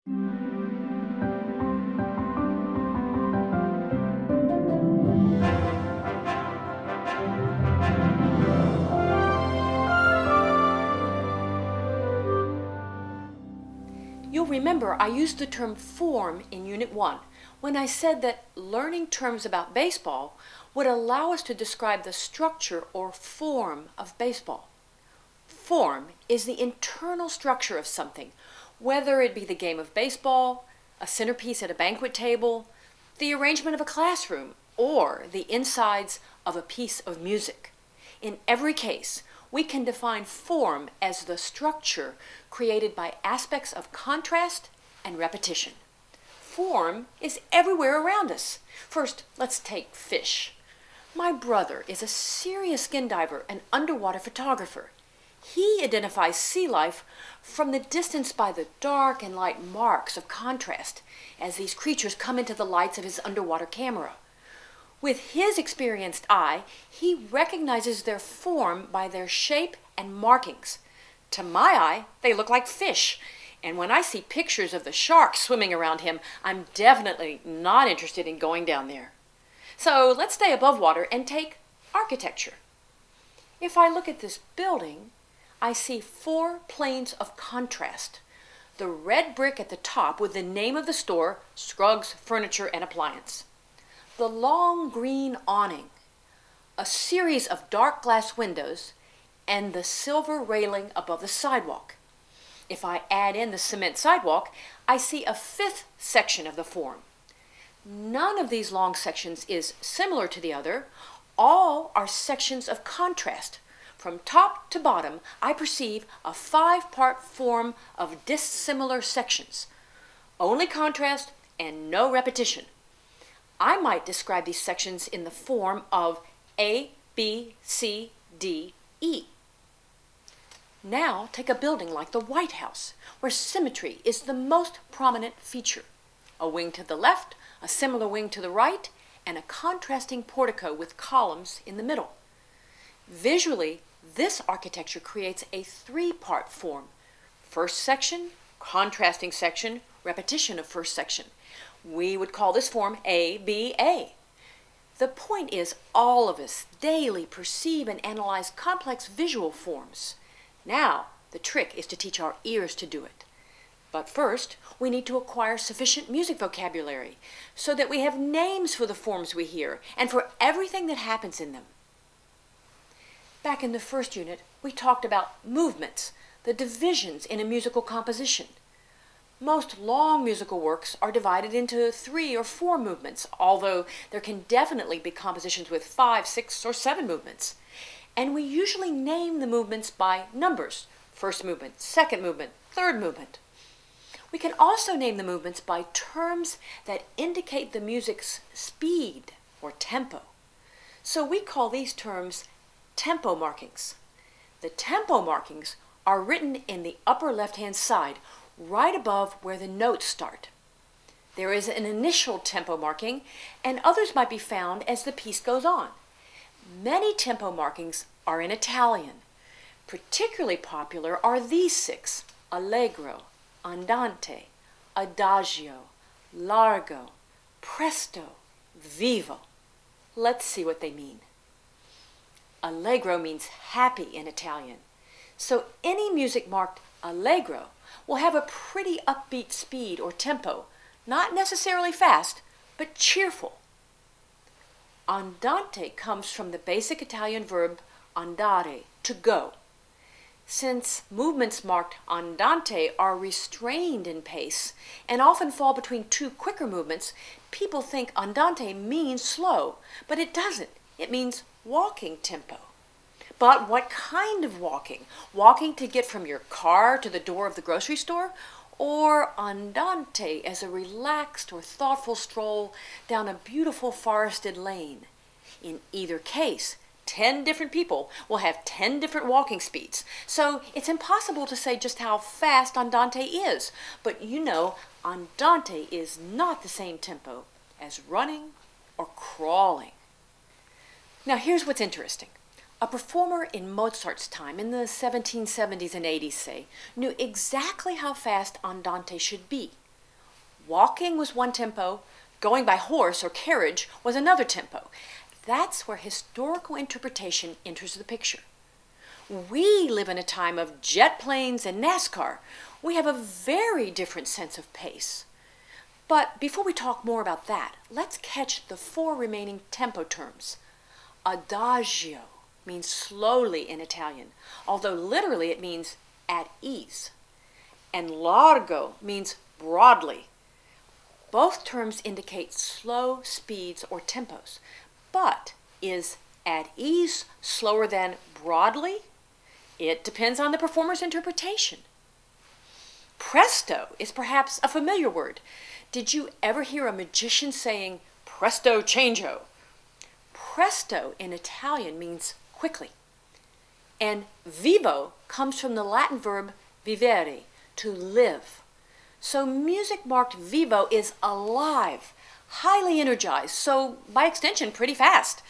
You'll remember I used the term form in Unit 1 when I said that learning terms about baseball would allow us to describe the structure or form of baseball. Form is the internal structure of something, whether it be the game of baseball, a centerpiece at a banquet table, the arrangement of a classroom, or the insides of a piece of music. In every case, we can define form as the structure created by aspects of contrast and repetition. Form is everywhere around us. First, let's take fish. My brother is a serious skin diver and underwater photographer. He identifies sea life from the distance by the dark and light marks of contrast as these creatures come into the lights of his underwater camera. With his experienced eye, he recognizes their form by their shape and markings. To my eye, they look like fish, and when I see pictures of the sharks swimming around him, I'm definitely not interested in going down there. So let's stay above water and take architecture. If I look at this building, I see 4 planes of contrast. The red brick at the top with the name of the store, Scruggs Furniture and Appliance. The long green awning, a series of dark glass windows, and the silver railing above the sidewalk. If I add in the cement sidewalk, I see a 5th section of the form. None of these long sections is similar to the other. All are sections of contrast. From top to bottom, I perceive a 5-part form of dissimilar sections. Only contrast and no repetition. I might describe these sections in the form of A, B, C, D, E. Now take a building like the White House, where symmetry is the most prominent feature. A wing to the left, a similar wing to the right, and a contrasting portico with columns in the middle. Visually, this architecture creates a 3-part form. First section, contrasting section, repetition of first section. We would call this form ABA. The point is, all of us daily perceive and analyze complex visual forms. Now, the trick is to teach our ears to do it. But first, we need to acquire sufficient music vocabulary so that we have names for the forms we hear and for everything that happens in them. Back in the first unit, we talked about movements, the divisions in a musical composition. Most long musical works are divided into 3 or 4 movements, although there can definitely be compositions with 5, 6, or 7 movements. And we usually name the movements by numbers: first movement, second movement, third movement. We can also name the movements by terms that indicate the music's speed or tempo. So we call these terms tempo markings. The tempo markings are written in the upper left-hand side, right above where the notes start. There is an initial tempo marking, and others might be found as the piece goes on. Many tempo markings are in Italian. Particularly popular are these 6: allegro, andante, adagio, largo, presto, vivo. Let's see what they mean. Allegro means happy in Italian. So any music marked allegro will have a pretty upbeat speed or tempo, not necessarily fast, but cheerful. Andante comes from the basic Italian verb andare, to go. Since movements marked andante are restrained in pace and often fall between 2 quicker movements, people think andante means slow, but it doesn't. It means walking tempo. But what kind of walking? Walking to get from your car to the door of the grocery store? Or andante as a relaxed or thoughtful stroll down a beautiful forested lane? In either case, 10 different people will have 10 different walking speeds. So it's impossible to say just how fast andante is. But you know, andante is not the same tempo as running or crawling. Now here's what's interesting. A performer in Mozart's time, in the 1770s and 80s say, knew exactly how fast andante should be. Walking was one tempo, going by horse or carriage was another tempo. That's where historical interpretation enters the picture. We live in a time of jet planes and NASCAR. We have a very different sense of pace. But before we talk more about that, let's catch the 4 remaining tempo terms. Adagio means slowly in Italian, although literally it means at ease. And largo means broadly. Both terms indicate slow speeds or tempos, but is at ease slower than broadly? It depends on the performer's interpretation. Presto is perhaps a familiar word. Did you ever hear a magician saying, presto changeo? Presto in Italian means quickly. And vivo comes from the Latin verb vivere, to live. So music marked vivo is alive, highly energized, so by extension pretty fast.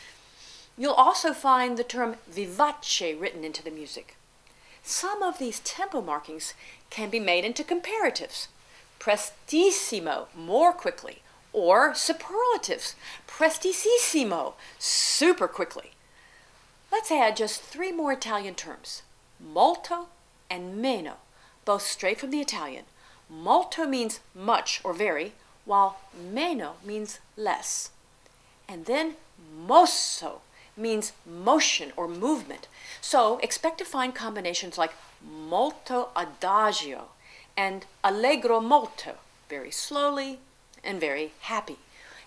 You'll also find the term vivace written into the music. Some of these tempo markings can be made into comparatives. Prestissimo, more quickly, or superlatives, prestissimo, super quickly. Let's add just 3 more Italian terms, molto and meno, both straight from the Italian. Molto means much or very, while meno means less. And then mosso means motion or movement. So expect to find combinations like molto adagio and allegro molto, very slowly and very happy,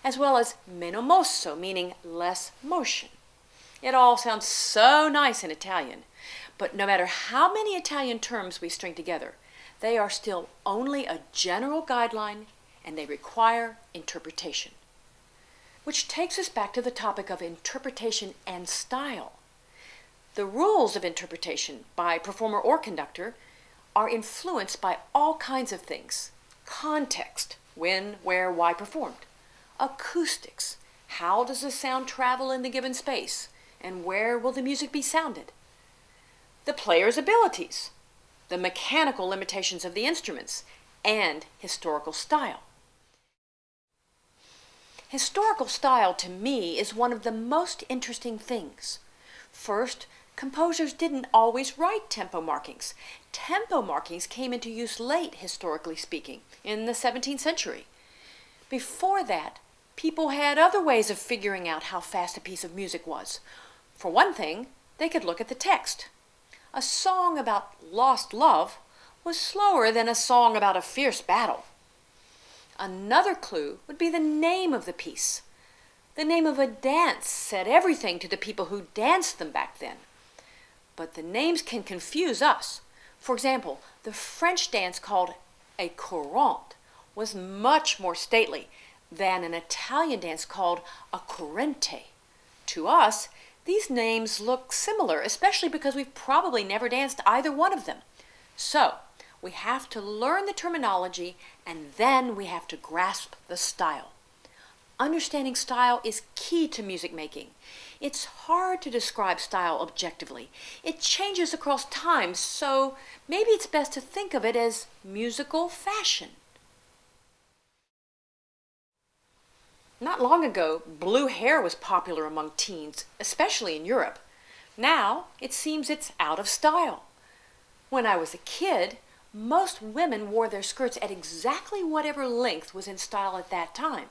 as well as meno mosso, meaning less motion. It all sounds so nice in Italian, but no matter how many Italian terms we string together, they are still only a general guideline and they require interpretation. Which takes us back to the topic of interpretation and style. The rules of interpretation by performer or conductor are influenced by all kinds of things. Context, when, where, why performed. Acoustics, how does the sound travel in the given space, and where will the music be sounded? The player's abilities, the mechanical limitations of the instruments, and historical style. Historical style, to me, is one of the most interesting things. First, composers didn't always write tempo markings. Tempo markings came into use late, historically speaking, in the 17th century. Before that, people had other ways of figuring out how fast a piece of music was. For one thing, they could look at the text. A song about lost love was slower than a song about a fierce battle. Another clue would be the name of the piece. The name of a dance said everything to the people who danced them back then. But the names can confuse us. For example, the French dance called a courante was much more stately than an Italian dance called a corrente. To us, these names look similar, especially because we've probably never danced either one of them. So, we have to learn the terminology and then we have to grasp the style. Understanding style is key to music making. It's hard to describe style objectively. It changes across time, so maybe it's best to think of it as musical fashion. Not long ago, blue hair was popular among teens, especially in Europe. Now, it seems it's out of style. When I was a kid, most women wore their skirts at exactly whatever length was in style at that time.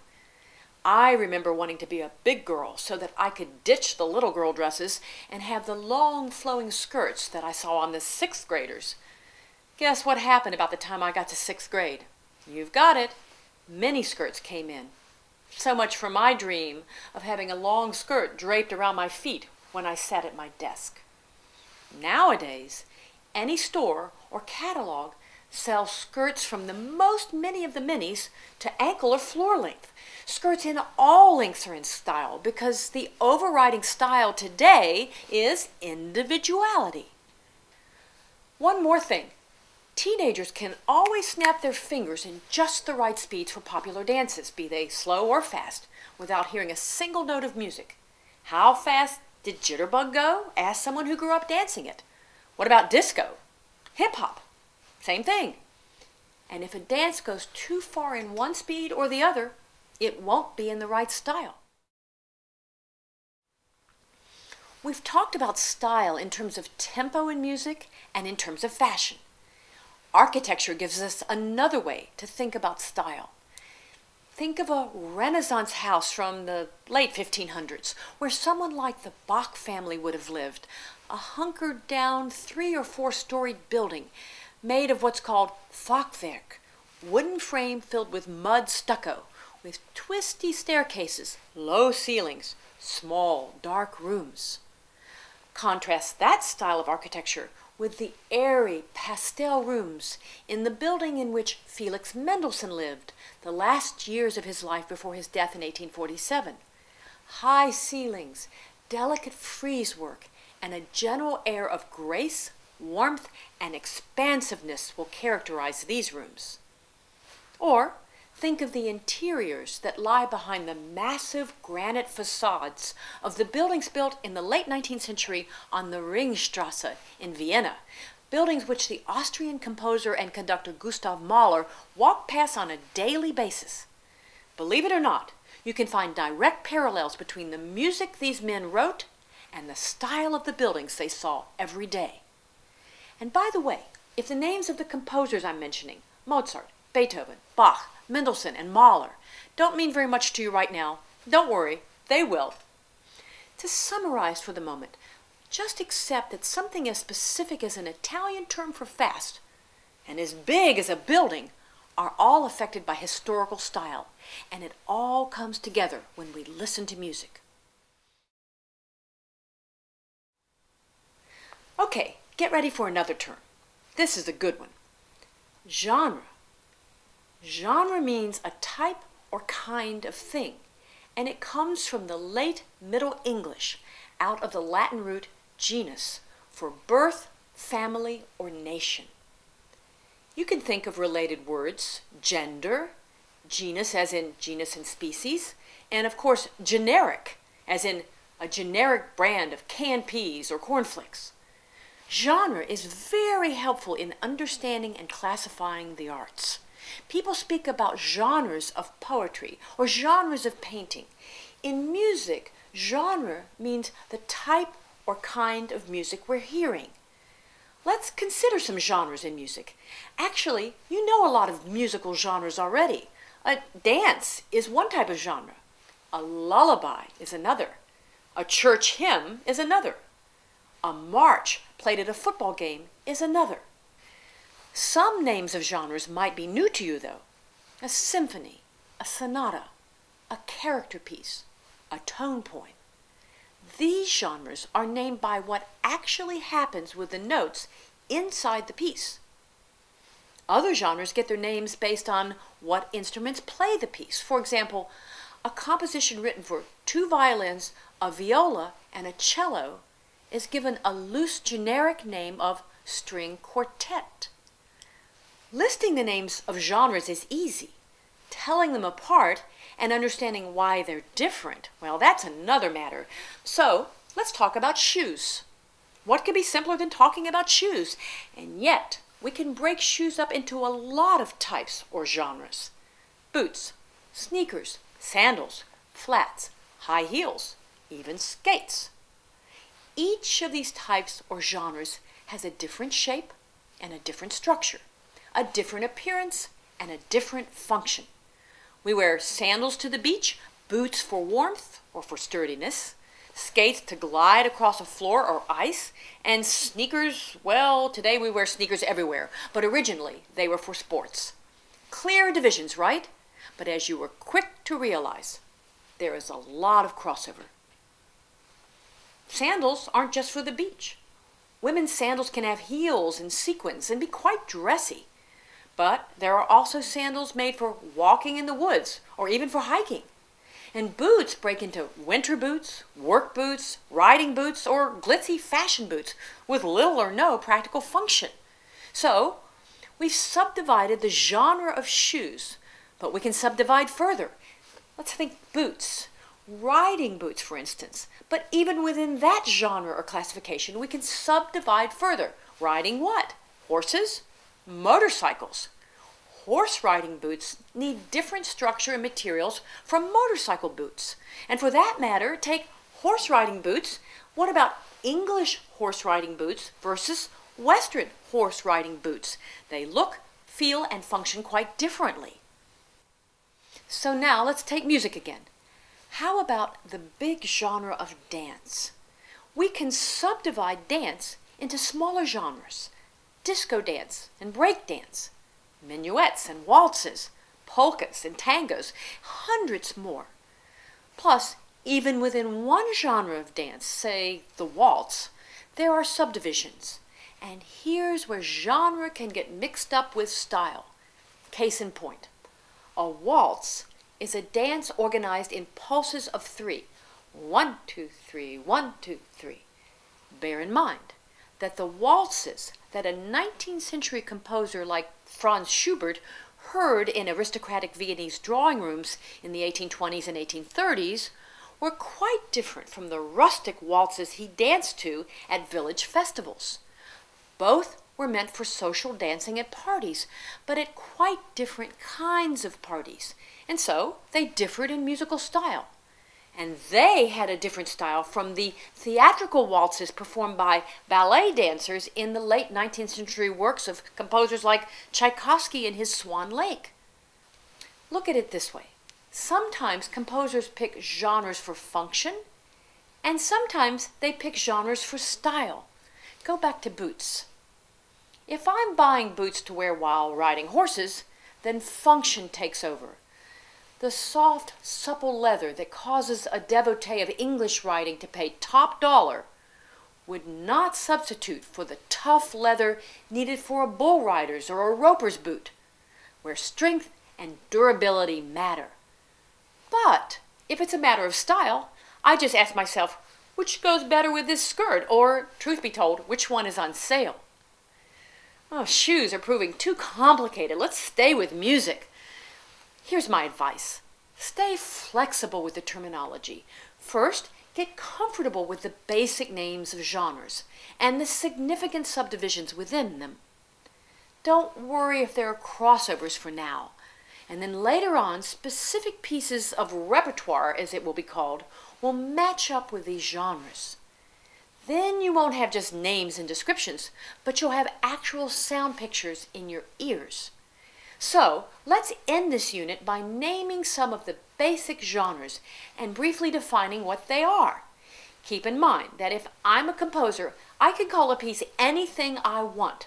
I remember wanting to be a big girl so that I could ditch the little girl dresses and have the long flowing skirts that I saw on the 6th graders. Guess what happened about the time I got to 6th grade? You've got it. Mini skirts came in. So much for my dream of having a long skirt draped around my feet when I sat at my desk. Nowadays, any store or catalog sells skirts from the most mini of the minis to ankle or floor length. Skirts in all lengths are in style because the overriding style today is individuality. One more thing. Teenagers can always snap their fingers in just the right speeds for popular dances, be they slow or fast, without hearing a single note of music. How fast did Jitterbug go? Ask someone who grew up dancing it. What about disco? Hip-hop? Same thing. And if a dance goes too far in one speed or the other, it won't be in the right style. We've talked about style in terms of tempo in music and in terms of fashion. Architecture gives us another way to think about style. Think of a Renaissance house from the late 1500s, where someone like the Bach family would have lived, a hunkered down 3 or 4-storied building made of what's called Fachwerk, wooden frame filled with mud stucco, with twisty staircases, low ceilings, small, dark rooms. Contrast that style of architecture with the airy pastel rooms in the building in which Felix Mendelssohn lived the last years of his life before his death in 1847. High ceilings, delicate frieze work, and a general air of grace, warmth, and expansiveness will characterize these rooms. Or think of the interiors that lie behind the massive granite facades of the buildings built in the late 19th century on the Ringstrasse in Vienna, buildings which the Austrian composer and conductor Gustav Mahler walked past on a daily basis. Believe it or not, you can find direct parallels between the music these men wrote and the style of the buildings they saw every day. And by the way, if the names of the composers I'm mentioning, Mozart, Beethoven, Bach, Mendelssohn, and Mahler, don't mean very much to you right now, don't worry, they will. To summarize for the moment, just accept that something as specific as an Italian term for fast and as big as a building are all affected by historical style, and it all comes together when we listen to music. Okay, get ready for another term. This is a good one. Genre. Genre means a type or kind of thing, and it comes from the late Middle English, out of the Latin root genus, for birth, family, or nation. You can think of related words, gender, genus as in genus and species, and of course generic, as in a generic brand of canned peas or cornflakes. Genre is very helpful in understanding and classifying the arts. People speak about genres of poetry or genres of painting. In music, genre means the type or kind of music we're hearing. Let's consider some genres in music. Actually, you know a lot of musical genres already. A dance is one type of genre. A lullaby is another. A church hymn is another. A march played at a football game is another. Some names of genres might be new to you, though. A symphony, a sonata, a character piece, a tone poem. These genres are named by what actually happens with the notes inside the piece. Other genres get their names based on what instruments play the piece. For example, a composition written for 2 violins, a viola, and a cello is given a loose generic name of string quartet. Listing the names of genres is easy. Telling them apart and understanding why they're different, well, that's another matter. So, let's talk about shoes. What could be simpler than talking about shoes? And yet, we can break shoes up into a lot of types or genres. Boots, sneakers, sandals, flats, high heels, even skates. Each of these types or genres has a different shape and a different structure, a different appearance and a different function. We wear sandals to the beach, boots for warmth or for sturdiness, skates to glide across a floor or ice, and sneakers, well, today we wear sneakers everywhere, but originally they were for sports. Clear divisions, right? But as you were quick to realize, there is a lot of crossover. Sandals aren't just for the beach. Women's sandals can have heels and sequins and be quite dressy. But there are also sandals made for walking in the woods or even for hiking. And boots break into winter boots, work boots, riding boots, or glitzy fashion boots with little or no practical function. So, we've subdivided the genre of shoes, but we can subdivide further. Let's think boots. Riding boots, for instance. But even within that genre or classification, we can subdivide further. Riding what? Horses? Motorcycles. horse riding boots need different structure and materials from motorcycle boots. And for that matter, take horse riding boots. What about English horse riding boots versus Western horse riding boots? They look, feel, and function quite differently. So now let's take music again. How about the big genre of dance? We can subdivide dance into smaller genres: disco dance and break dance, minuets and waltzes, polkas and tangos, hundreds more. Plus, even within one genre of dance, say the waltz, there are subdivisions. And here's where genre can get mixed up with style. Case in point, a waltz is a dance organized in pulses of 3. 1, 2, 3, 1, 2, 3. Bear in mind that the waltzes that a 19th century composer like Franz Schubert heard in aristocratic Viennese drawing rooms in the 1820s and 1830s were quite different from the rustic waltzes he danced to at village festivals. Both were meant for social dancing at parties, but at quite different kinds of parties, and so they differed in musical style. And they had a different style from the theatrical waltzes performed by ballet dancers in the late 19th century works of composers like Tchaikovsky and his Swan Lake. Look at it this way. Sometimes composers pick genres for function, and sometimes they pick genres for style. Go back to boots. If I'm buying boots to wear while riding horses, then function takes over. The soft, supple leather that causes a devotee of English riding to pay top dollar would not substitute for the tough leather needed for a bull rider's or a roper's boot, where strength and durability matter. But if it's a matter of style, I just ask myself, which goes better with this skirt? Or, truth be told, which one is on sale? Oh, shoes are proving too complicated. Let's stay with music. Here's my advice. Stay flexible with the terminology. First, get comfortable with the basic names of genres and the significant subdivisions within them. Don't worry if there are crossovers for now. And then later on, specific pieces of repertoire, as it will be called, will match up with these genres. Then you won't have just names and descriptions, but you'll have actual sound pictures in your ears. So, let's end this unit by naming some of the basic genres and briefly defining what they are. Keep in mind that if I'm a composer, I can call a piece anything I want.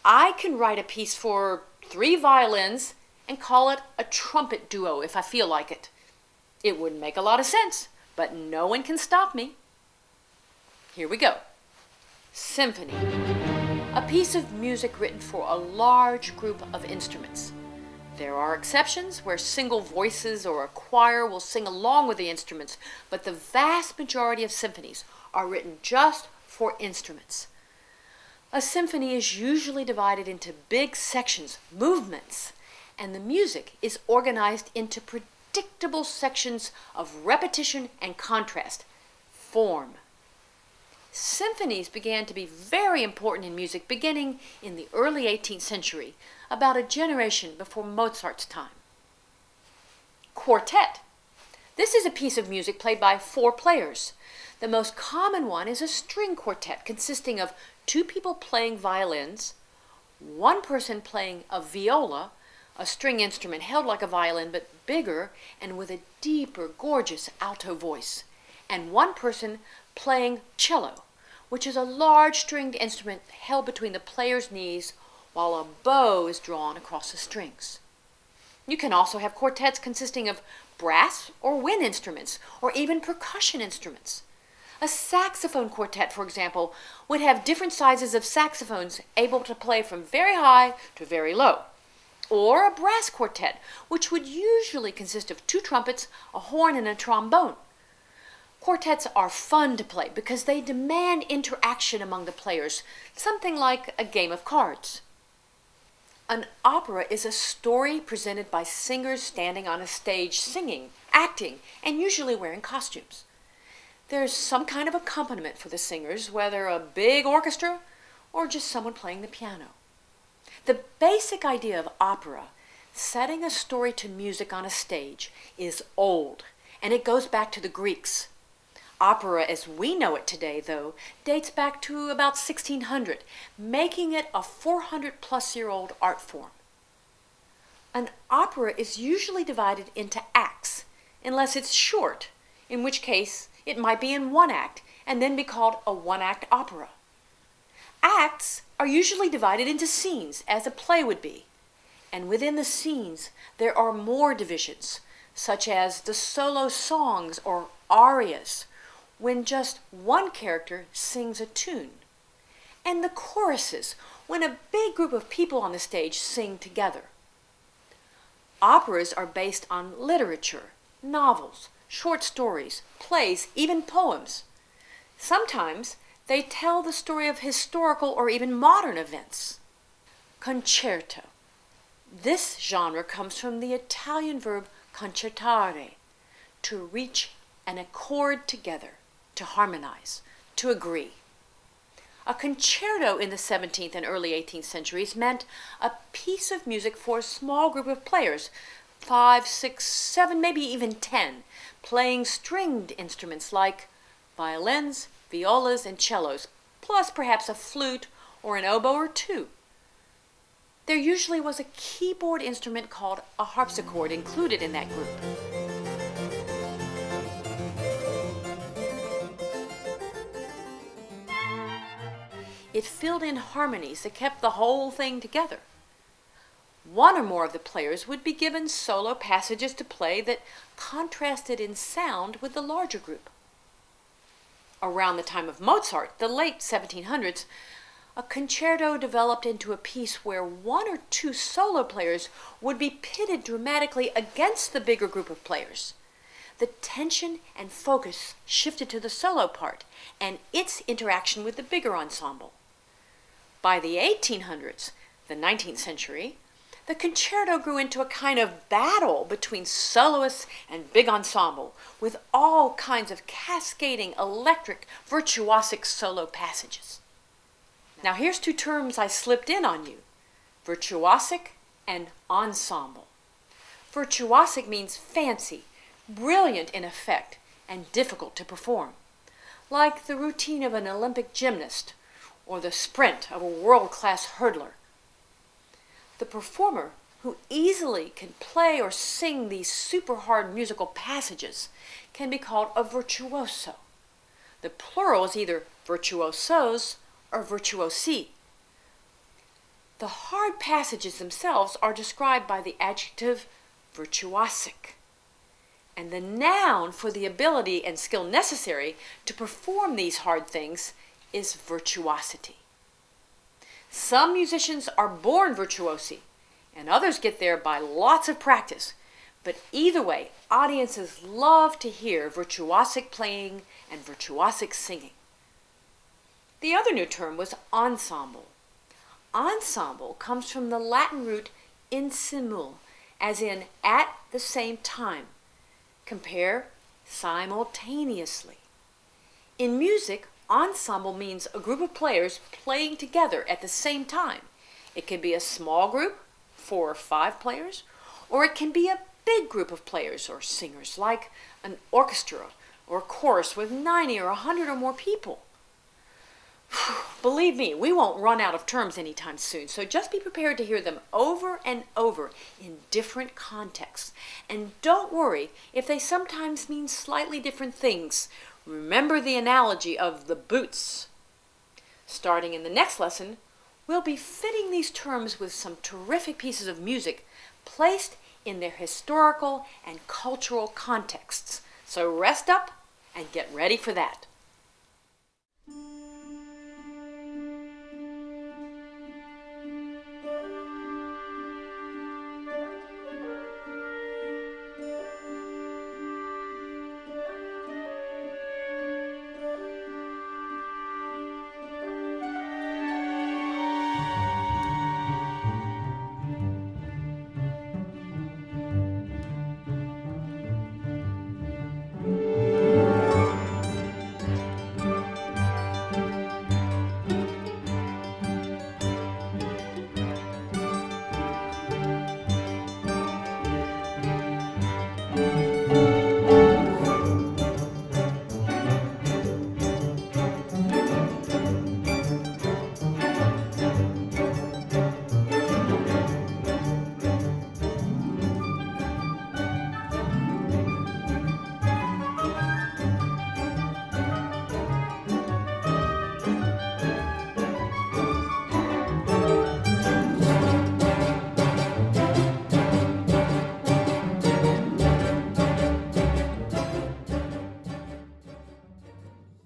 I can write a piece for 3 violins and call it a trumpet duo if I feel like it. It wouldn't make a lot of sense, but no one can stop me. Here we go. Symphony. A piece of music written for a large group of instruments. There are exceptions where single voices or a choir will sing along with the instruments, but the vast majority of symphonies are written just for instruments. A symphony is usually divided into big sections, movements, and the music is organized into predictable sections of repetition and contrast, form. Symphonies began to be very important in music beginning in the early 18th century, about a generation before Mozart's time. Quartet. This is a piece of music played by 4 players. The most common one is a string quartet consisting of 2 people playing violins, 1 person playing a viola, a string instrument held like a violin but bigger and with a deeper, gorgeous alto voice, and 1 person playing cello, which is a large stringed instrument held between the player's knees while a bow is drawn across the strings. You can also have quartets consisting of brass or wind instruments, or even percussion instruments. A saxophone quartet, for example, would have different sizes of saxophones able to play from very high to very low. Or a brass quartet, which would usually consist of 2 trumpets, a horn, and a trombone. Quartets are fun to play because they demand interaction among the players, something like a game of cards. An opera is a story presented by singers standing on a stage singing, acting, and usually wearing costumes. There's some kind of accompaniment for the singers, whether a big orchestra or just someone playing the piano. The basic idea of opera Setting a story to music on a stage is old, and it goes back to the Greeks. Opera as we know it today, though, dates back to about 1600, making it a 400-plus-year-old art form. An opera is usually divided into acts, unless it's short, in which case it might be in one act and then be called a one-act opera. Acts are usually divided into scenes, as a play would be, and within the scenes there are more divisions, such as the solo songs or arias, when just one character sings a tune, and the choruses, when a big group of people on the stage sing together. Operas are based on literature, novels, short stories, plays, even poems. Sometimes they tell the story of historical or even modern events. Concerto. This genre comes from the Italian verb concertare, to reach an accord together, to harmonize, to agree. A concerto in the 17th and early 18th centuries meant a piece of music for a small group of players, 5, 6, 7, maybe even 10, playing stringed instruments like violins, violas, and cellos, plus perhaps a flute or an oboe or two. There usually was a keyboard instrument called a harpsichord included in that group. It filled in harmonies that kept the whole thing together. One or more of the players would be given solo passages to play that contrasted in sound with the larger group. Around the time of Mozart, the late 1700s, a concerto developed into a piece where one or two solo players would be pitted dramatically against the bigger group of players. The tension and focus shifted to the solo part and its interaction with the bigger ensemble. By the 1800s, the 19th century, the concerto grew into a kind of battle between soloists and big ensemble, with all kinds of cascading, electric, virtuosic solo passages. Now here's two terms I slipped in on you: virtuosic and ensemble. Virtuosic means fancy, brilliant in effect, and difficult to perform, like the routine of an Olympic gymnast or the sprint of a world-class hurdler. The performer who easily can play or sing these super hard musical passages can be called a virtuoso. The plural is either virtuosos or virtuosi. The hard passages themselves are described by the adjective virtuosic, and the noun for the ability and skill necessary to perform these hard things is virtuosity. Some musicians are born virtuosi, and others get there by lots of practice. But either way, audiences love to hear virtuosic playing and virtuosic singing. The other new term was ensemble. Ensemble comes from the Latin root ensemble, as in at the same time. Compare simultaneously. In music, ensemble means a group of players playing together at the same time. It can be a small group, 4 or 5 players, or it can be a big group of players or singers, like an orchestra or a chorus with 90 or 100 or more people. Believe me, we won't run out of terms anytime soon, so just be prepared to hear them over and over in different contexts. And don't worry if they sometimes mean slightly different things. Remember the analogy of the boots. Starting in the next lesson, we'll be fitting these terms with some terrific pieces of music placed in their historical and cultural contexts. So rest up and get ready for that.